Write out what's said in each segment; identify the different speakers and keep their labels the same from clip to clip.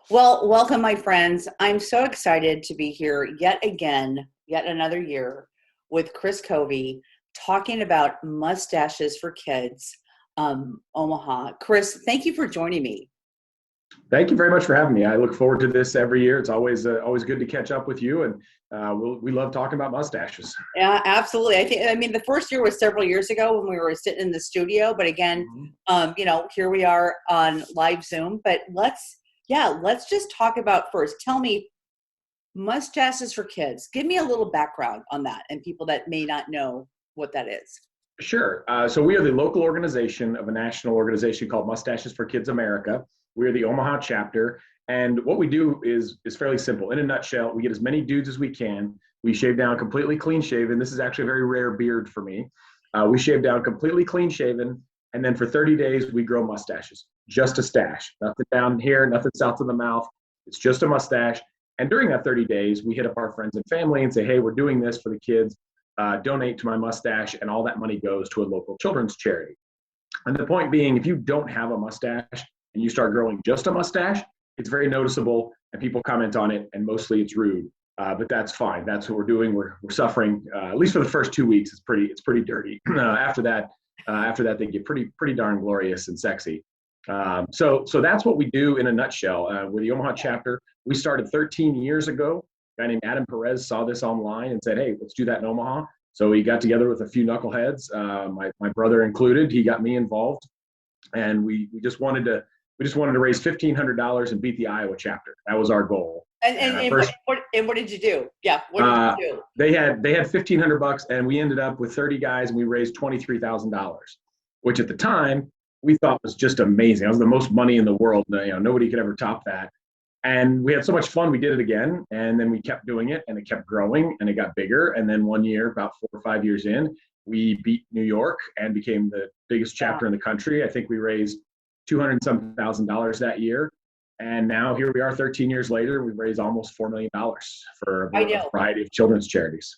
Speaker 1: Well, welcome, my friends. I'm so excited to be here yet again, yet another year with Kris Covi talking about mustaches for kids, Omaha. Kris, thank you for joining me.
Speaker 2: Thank you very much for having me. I look forward to this every year. It's always good to catch up with you, and we love talking about mustaches.
Speaker 1: Yeah, absolutely. I mean, the first year was several years ago when we were sitting in the studio, but again,
Speaker 2: Mhm.
Speaker 1: here we are on live Zoom. But let's just talk about first. Tell me, mustaches for kids. Give me a little background on that and people that may not know what that is.
Speaker 2: Sure. So we are the local organization of a national organization called Mustaches for Kids America. We're the Omaha chapter, and what we do is fairly simple. In a nutshell, we get as many dudes as we can. We shave down completely clean shaven. This is actually a very rare beard for me. We shave down completely clean shaven, and then for 30 days we grow mustaches, just a stash, nothing down here, nothing south of the mouth. It's just a mustache. And during that 30 days, we hit up our friends and family and say, hey, we're doing this for the kids. Donate to my mustache, and all that money goes to a local children's charity. And the point being, if you don't have a mustache and you start growing just a mustache, it's very noticeable and people comment on it, and mostly it's rude. But that's fine. That's what we're doing. We're suffering, at least for the first 2 weeks. It's pretty dirty. After that, they get pretty darn glorious and sexy. So that's what we do in a nutshell. We're the Omaha chapter. We started 13 years ago. A guy named Adam Perez saw this online and said, hey, let's do that in Omaha. So he got together with a few knuckleheads, my brother included. He got me involved, and we just wanted to raise $1,500 and beat the Iowa chapter. That was our goal.
Speaker 1: And what did you do? Yeah, what did you do?
Speaker 2: They had $1,500, and we ended up with 30 guys, and we raised $23,000, which at the time we thought was just amazing. That was the most money in the world. Nobody could ever top that. And we had so much fun, we did it again, and then we kept doing it, and it kept growing, and it got bigger. And then one year, about 4 or 5 years in, we beat New York and became the biggest chapter in the country. I think we raised 200 and some $1,000 that year. And now here we are 13 years later, we've raised almost $4 million for a variety of children's charities.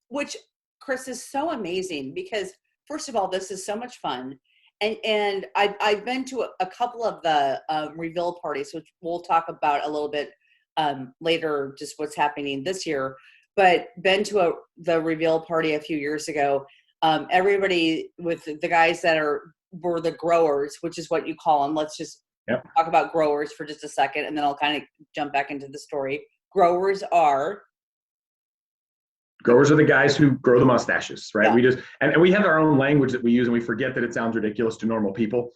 Speaker 1: Which, Kris, is so amazing because, first of all, this is so much fun. And I've been to a couple of the reveal parties, which we'll talk about a little bit later, just what's happening this year. But been to the reveal party a few years ago. Everybody with the guys that were the growers, which is what you call them. Let's just talk about growers for just a second, and then I'll kind of jump back into the story. Growers are
Speaker 2: the guys who grow the mustaches, right? Yeah. We have our own language that we use, and we forget that it sounds ridiculous to normal people.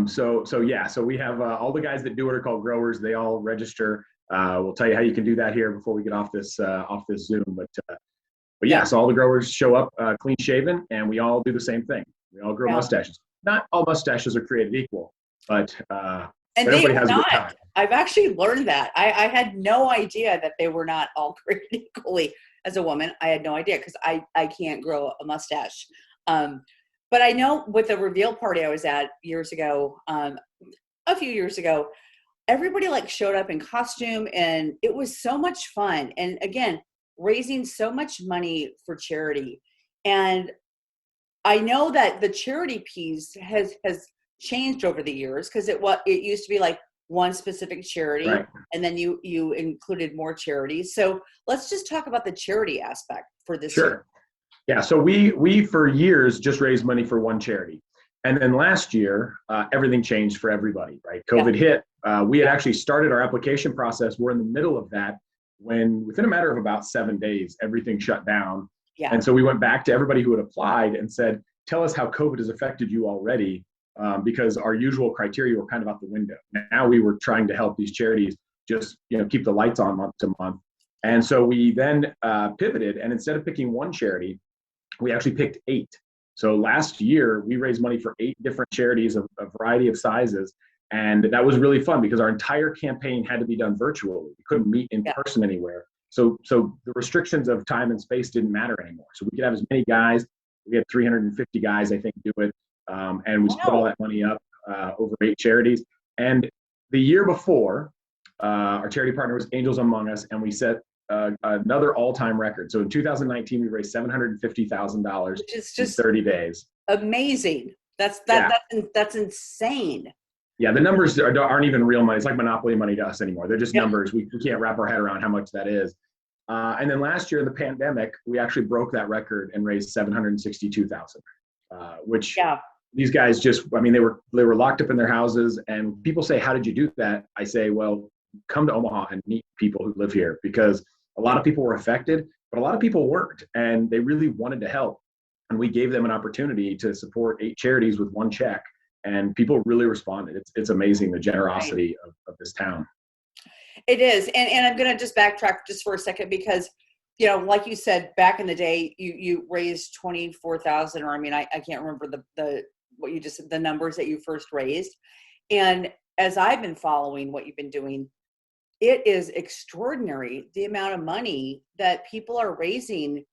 Speaker 2: So we have all the guys that do it are called growers. They all register. We'll tell you how you can do that here before we get off this Zoom. But yeah, so all the growers show up clean shaven, and we all do the same thing. We all grow mustaches. Not all mustaches are created equal, but everybody has a good time.
Speaker 1: I've actually learned that. I had no idea that they were not all created equally. As a woman, I had no idea because I can't grow a mustache. But I know with the reveal party I was at years ago, a few years ago, everybody showed up in costume, and it was so much fun. And again, raising so much money for charity. And I know that the charity piece has changed over the years because it used to be one specific charity, right, and then you included more charities. So let's just talk about the charity aspect for this year.
Speaker 2: Yeah, so we for years just raised money for one charity. And then last year, everything changed for everybody, right? COVID hit. We had actually started our application process. We're in the middle of that when within a matter of about 7 days, everything shut down. Yeah. And so we went back to everybody who had applied and said, tell us how COVID has affected you already. Because our usual criteria were kind of out the window. Now we were trying to help these charities just keep the lights on month to month. And so we then pivoted, and instead of picking one charity, we actually picked 8. So last year we raised money for 8 different charities of a variety of sizes, and that was really fun because our entire campaign had to be done virtually. We couldn't meet in person anywhere. So the restrictions of time and space didn't matter anymore. So we could have as many guys. We had 350 guys, I think, do it. And we split all that money up over 8 charities. And the year before, our charity partner was Angels Among Us, and we set another all-time record. So in 2019, we raised $750,000
Speaker 1: which is just
Speaker 2: in 30 days.
Speaker 1: Amazing. That's insane.
Speaker 2: Yeah, the numbers aren't even real money. It's like monopoly money to us anymore. They're just
Speaker 1: Yeah.
Speaker 2: numbers. We can't wrap our head around how much that is. And then last year in the pandemic, we actually broke that record and raised 762,000, which
Speaker 1: Yeah.
Speaker 2: these guys just, I mean, they were locked up in their houses, and people say, how did you do that? I say, well, come to Omaha and meet people who live here, because a lot of people were affected, but a lot of people weren't, and they really wanted to help. And we gave them an opportunity to support 8 charities with 1 check, and people really responded. It's amazing, the
Speaker 1: Right.
Speaker 2: generosity of this town.
Speaker 1: It is. And I'm going to just backtrack just for a second because, like you said, back in the day, you raised 24,000, or I mean, I can't remember what you just said, the numbers that you first raised. And as I've been following what you've been doing, it is extraordinary the amount of money that people are raising.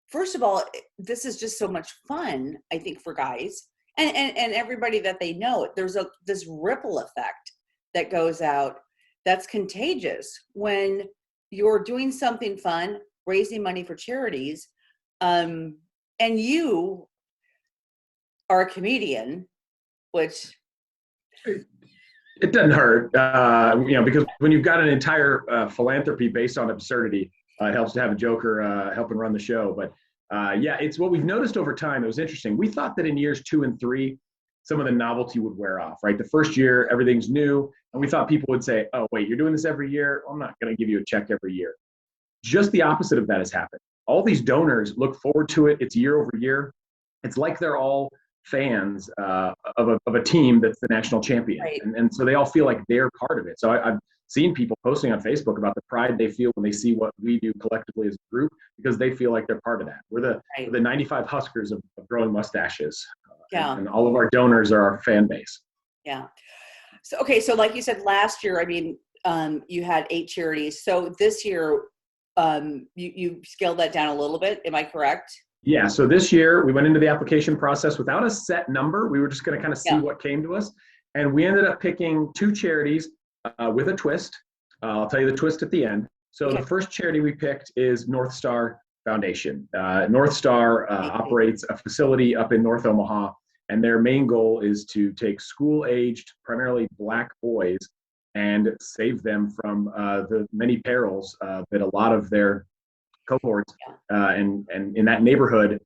Speaker 1: First of all, this is just so much fun, I think, for guys and everybody that they know. There's this ripple effect that goes out that's contagious when you're doing something fun, raising money for charities, and you are a comedian, which
Speaker 2: It doesn't hurt, because when you've got an entire philanthropy based on absurdity, it helps to have a joker helping run the show. But yeah, it's what we've noticed over time. It was interesting. We thought that in years 2 and 3, some of the novelty would wear off, right? The first year, everything's new. And we thought people would say, oh, wait, you're doing this every year? Well, I'm not going to give you a check every year. Just the opposite of that has happened. All these donors look forward to it. It's year over year. It's like they're all fans of a team that's the national champion.
Speaker 1: right,
Speaker 2: And so they all feel like they're part of it. So I've seen people posting on Facebook about the pride they feel when they see what we do collectively as a group, because they feel like they're part of that. We're
Speaker 1: right.
Speaker 2: the 95 Huskers of growing mustaches.
Speaker 1: Yeah.
Speaker 2: And all of our donors are our fan base.
Speaker 1: Yeah. So, okay. So like you said, last year, I mean, you had 8 charities. So this year, you scaled that down a little bit. Am I correct?
Speaker 2: Yeah, so this year we went into the application process without a set number. We were just going to kind of see
Speaker 1: Yeah.
Speaker 2: what came to us. And we ended up picking 2 charities with a twist. I'll tell you the twist at the end. So
Speaker 1: Okay.
Speaker 2: the first charity we picked is Northstar Foundation. Northstar operates a facility up in North Omaha, and their main goal is to take school-aged, primarily Black boys, and save them from the many perils that a lot of their cohorts and in that neighborhood,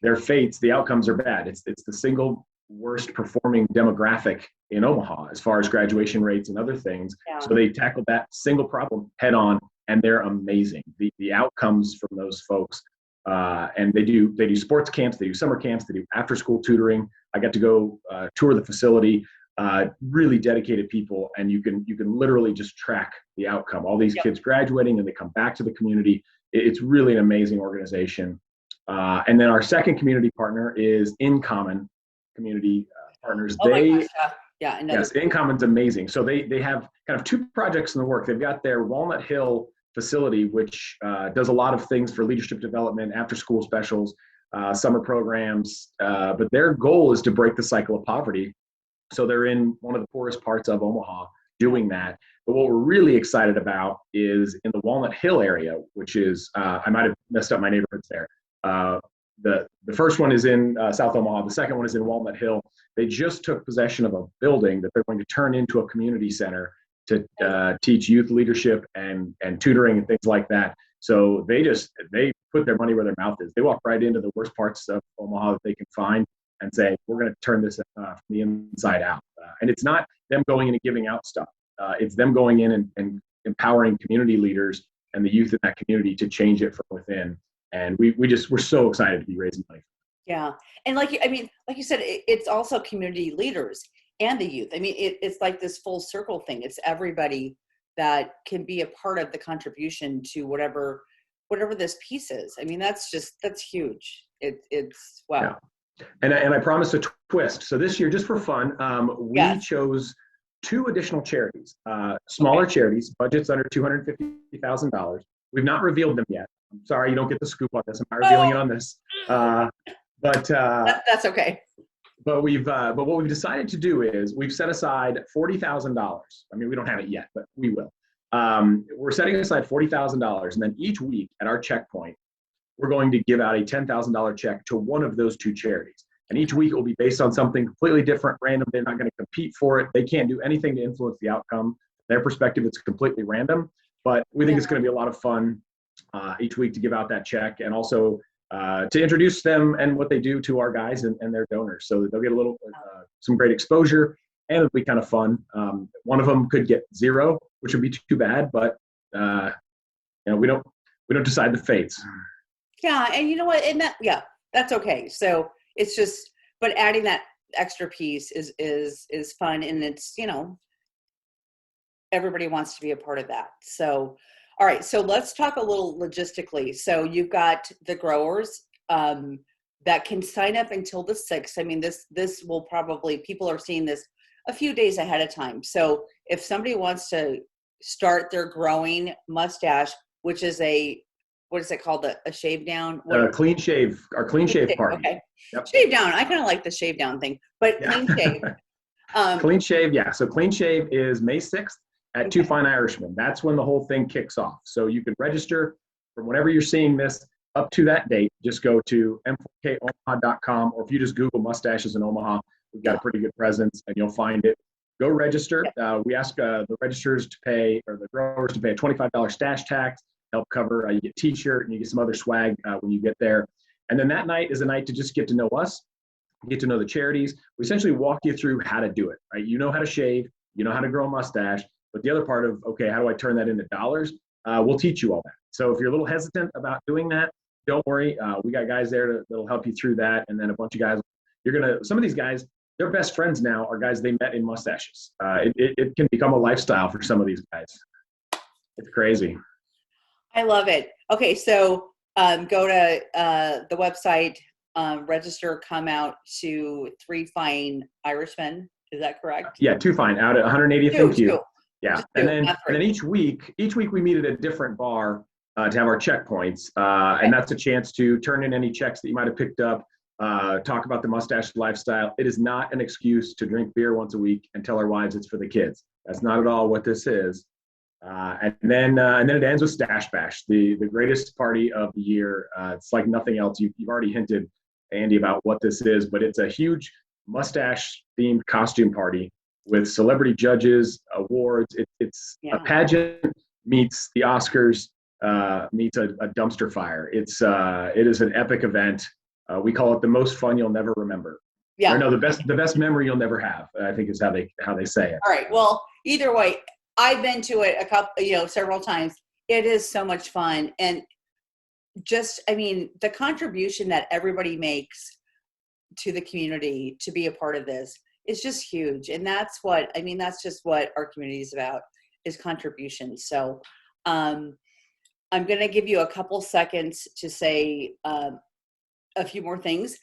Speaker 2: their fates, the outcomes are bad. It's the single worst performing demographic in Omaha as far as graduation rates and other things.
Speaker 1: Yeah.
Speaker 2: So they tackled that single problem head on, and they're amazing. The outcomes from those folks, and they do sports camps, they do summer camps, they do after school tutoring. I got to go tour the facility. Really dedicated people, and you can literally just track the outcome. All these kids graduating, and they come back to the community. It's really an amazing organization. And then our second community partner is In Common Community Partners.
Speaker 1: Oh my gosh, yeah.
Speaker 2: Yes, In Common's amazing. So they have kind of 2 projects in the work. They've got their Walnut Hill facility, which does a lot of things for leadership development, after school specials, summer programs. But their goal is to break the cycle of poverty. So they're in one of the poorest parts of Omaha doing that. But what we're really excited about is in the Walnut Hill area, which is, I might have messed up my neighborhoods there. The first one is in South Omaha. The second one is in Walnut Hill. They just took possession of a building that they're going to turn into a community center to teach youth leadership and tutoring and things like that. So they put their money where their mouth is. They walk right into the worst parts of Omaha that they can find and say, we're going to turn this from the inside out. And it's not them going in and giving out stuff. It's them going in and empowering community leaders and the youth in that community to change it from within. And we're so excited to be raising money.
Speaker 1: Yeah. And like you said, it's also community leaders and the youth. I mean, it's like this full circle thing. It's everybody that can be a part of the contribution to whatever this piece is. I mean, that's huge. It's wow.
Speaker 2: Yeah. And I promised a twist. So this year, just for fun, we chose 2 additional charities, smaller charities, budgets under $250,000. We've not revealed them yet. I'm sorry, you don't get the scoop on this. I'm not revealing it on this. But
Speaker 1: that's okay.
Speaker 2: But what we've decided to do is we've set aside $40,000. I mean, we don't have it yet, but we will. We're setting aside $40,000, and then each week at our checkpoint, we're going to give out a $10,000 check to one of those 2 charities. And each week will be based on something completely different, random. They're not going to compete for it. They can't do anything to influence the outcome. Their perspective, it's completely random. But we think it's going to be a lot of fun each week to give out that check, and also to introduce them and what they do to our guys and their donors. So they'll get a little, some great exposure, and it'll be kind of fun. One of them could get 0, which would be too bad, but we don't decide the fates.
Speaker 1: Yeah, and you know what? And that's okay. So it's just, but adding that extra piece is fun, and it's, everybody wants to be a part of that. So, all right. So let's talk a little logistically. So you've got the growers that can sign up until the 6th. I mean, this will probably, people are seeing this a few days ahead of time. So if somebody wants to start their growing mustache, which is what is it called? A shave down?
Speaker 2: Clean shave, our clean shave party.
Speaker 1: Okay.
Speaker 2: Yep.
Speaker 1: Shave down. I kind of like the shave down thing, but clean shave.
Speaker 2: Clean shave. Yeah. So clean shave is May 6th at Two Fine Irishmen. That's when the whole thing kicks off. So you can register from whenever you're seeing this up to that date. Just go to m4komaha.com, or if you just Google mustaches in Omaha, we've got a pretty good presence and you'll find it. Go register. We ask the registrars to pay, or the growers to pay a $25 stash tax, help cover. You get a t-shirt and you get some other swag when you get there. And then that night is a night to just get to know us, get to know the charities. We essentially walk you through how to do it, right? You know how to shave, you know how to grow a mustache, but the other part of, okay, how do I turn that into dollars? We'll teach you all that. So if you're a little hesitant about doing that, don't worry. We got guys there that'll help you through that. And then a bunch of guys, some of these guys, their best friends now are guys they met in mustaches. It can become a lifestyle for some of these guys. It's crazy.
Speaker 1: I love it. Okay, so go to the website, register, come out to 3 Fine Irishmen. Is that correct?
Speaker 2: Yeah, 2 Fine out at 180th and Q. Yeah, and then each week we meet at a different bar to have our checkpoints, and that's a chance to turn in any checks that you might have picked up. Talk about the mustache lifestyle. It is not an excuse to drink beer once a week and tell our wives it's for the kids. That's not at all what this is. And then it ends with Stash Bash, the greatest party of the year. It's like nothing else. You've already hinted, Andy, about what this is, but it's a huge mustache-themed costume party with celebrity judges, awards. It's a pageant meets the Oscars meets a dumpster fire. It is an epic event. We call it the most fun you'll never remember. Yeah. Or no, the best memory you'll never have, I think is how they say it.
Speaker 1: All right. Well, either way, I've been to it several times. It is so much fun. And just, the contribution that everybody makes to the community to be a part of this is just huge. And that's just what our community is about, is contribution. So I'm going to give you a couple seconds to say a few more things,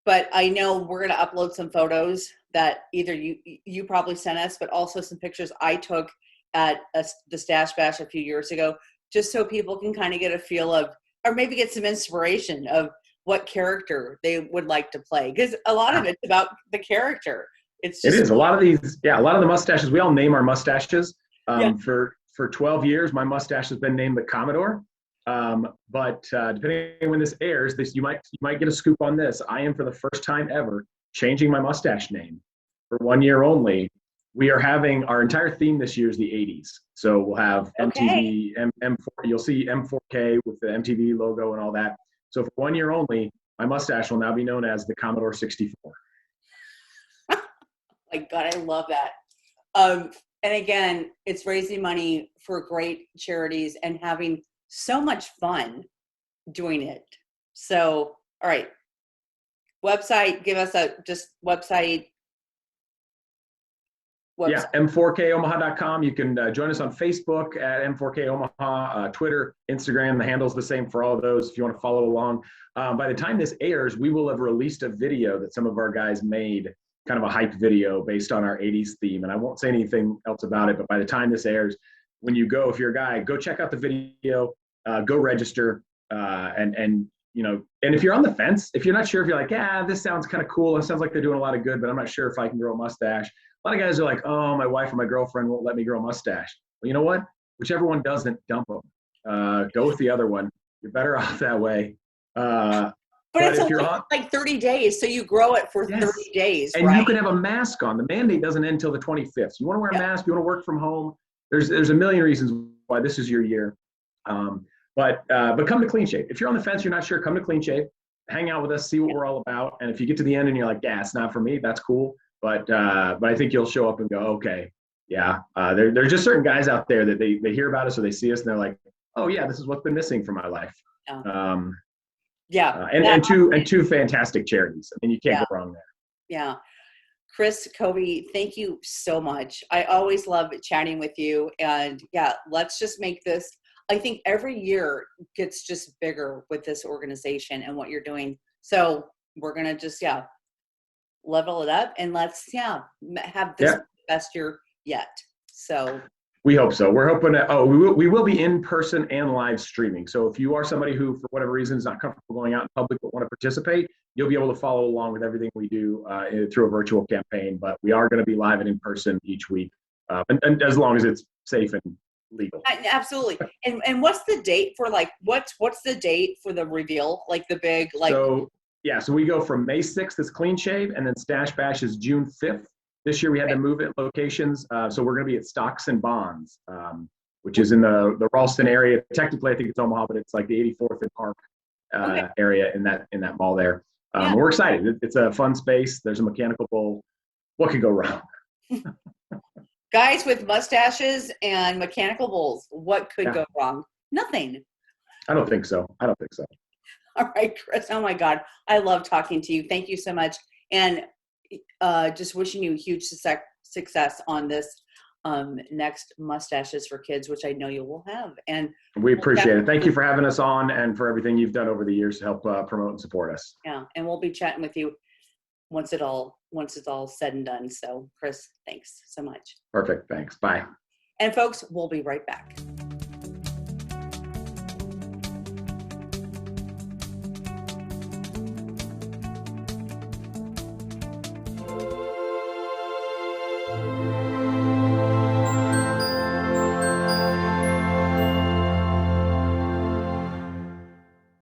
Speaker 1: but I know we're going to upload some photos that either you probably sent us, but also some pictures I took at the Stash Bash a few years ago, just so people can kind of get a feel of, or maybe get some inspiration of what character they would like to play. Because a lot of it's about the character. It is
Speaker 2: a lot of the mustaches. We all name our mustaches. For 12 years, my mustache has been named the Commodore. But depending on when this airs, you might get a scoop on this. I am, for the first time ever, changing my mustache name for 1 year only. We are having, our entire theme this year is the 80s. So we'll have MTV, M4, you'll see M4K with the MTV logo and all that. So for 1 year only, my mustache will now be known as the Commodore 64.
Speaker 1: My God, I love that. And again, it's raising money for great charities and having so much fun doing it. So, all right. Website, give us website.
Speaker 2: Yeah, m4komaha.com. You can join us on Facebook at m4komaha, Twitter, Instagram. The handle's the same for all of those if you want to follow along. By the time this airs, we will have released a video that some of our guys made, kind of a hype video based on our 80s theme. And I won't say anything else about it, but by the time this airs, when you go, if you're a guy, go check out the video, go register, and if you're on the fence, if you're not sure, if you're like, this sounds kind of cool, it sounds like they're doing a lot of good, but I'm not sure if I can grow a mustache. A lot of guys are like, oh, my wife or my girlfriend won't let me grow a mustache. Well, you know what? Whichever one doesn't, dump them. Go with the other one. You're better off that way.
Speaker 1: But
Speaker 2: But
Speaker 1: it's
Speaker 2: if you're
Speaker 1: only
Speaker 2: on,
Speaker 1: like 30 days, so you grow it for
Speaker 2: yes,
Speaker 1: 30 days,
Speaker 2: and you
Speaker 1: right?
Speaker 2: can have a mask on. The mandate doesn't end until the 25th. You want to wear a
Speaker 1: Yep.
Speaker 2: mask, you want to work from home. There's a million reasons why this is your year. But come to Clean Shave. If you're on the fence, you're not sure, come to Clean Shave, hang out with us, see what we're all about. And if you get to the end and you're like, yeah, it's not for me, that's cool. But I think you'll show up and go, okay, yeah. There's just certain guys out there that they hear about us or they see us and they're like, oh yeah, this is what's been missing from my life.
Speaker 1: Yeah.
Speaker 2: And two fantastic charities. I mean, you can't
Speaker 1: Yeah.
Speaker 2: go wrong there.
Speaker 1: Yeah. Kris, Covi, thank you so much. I always love chatting with you. And yeah, let's just make this, I think every year gets just bigger with this organization and what you're doing. So we're going to just, level it up and let's, have this best year yet. So
Speaker 2: we hope so. We're hoping that, we will be in person and live streaming. So if you are somebody who, for whatever reason, is not comfortable going out in public but want to participate, you'll be able to follow along with everything we do through a virtual campaign. But we are going to be live and in person each week, and as long as it's safe and legal.
Speaker 1: Absolutely. And what's the date for what's the date for the reveal? Like the big
Speaker 2: So we go from May 6th is Clean Shave, and then Stash Bash is June 5th. This year we had to move it locations, so we're going to be at Stocks and Bonds, which is in the Ralston area. Technically, I think it's Omaha, but it's like the 84th and Park area in that mall there. We're excited. It's a fun space. There's a mechanical bull. What could go wrong?
Speaker 1: Guys with mustaches and mechanical bulls, what could go wrong? Nothing.
Speaker 2: I don't think so.
Speaker 1: All right, Kris. Oh my God. I love talking to you. Thank you so much. And just wishing you huge success on this next Mustaches for Kids, which I know you will have. And
Speaker 2: we appreciate it. Thank you for having us on and for everything you've done over the years to help promote and support us.
Speaker 1: Yeah. And we'll be chatting with you once it's all said and done. So Kris, thanks so much.
Speaker 2: Perfect. Thanks. Bye.
Speaker 1: And folks, we'll be right back.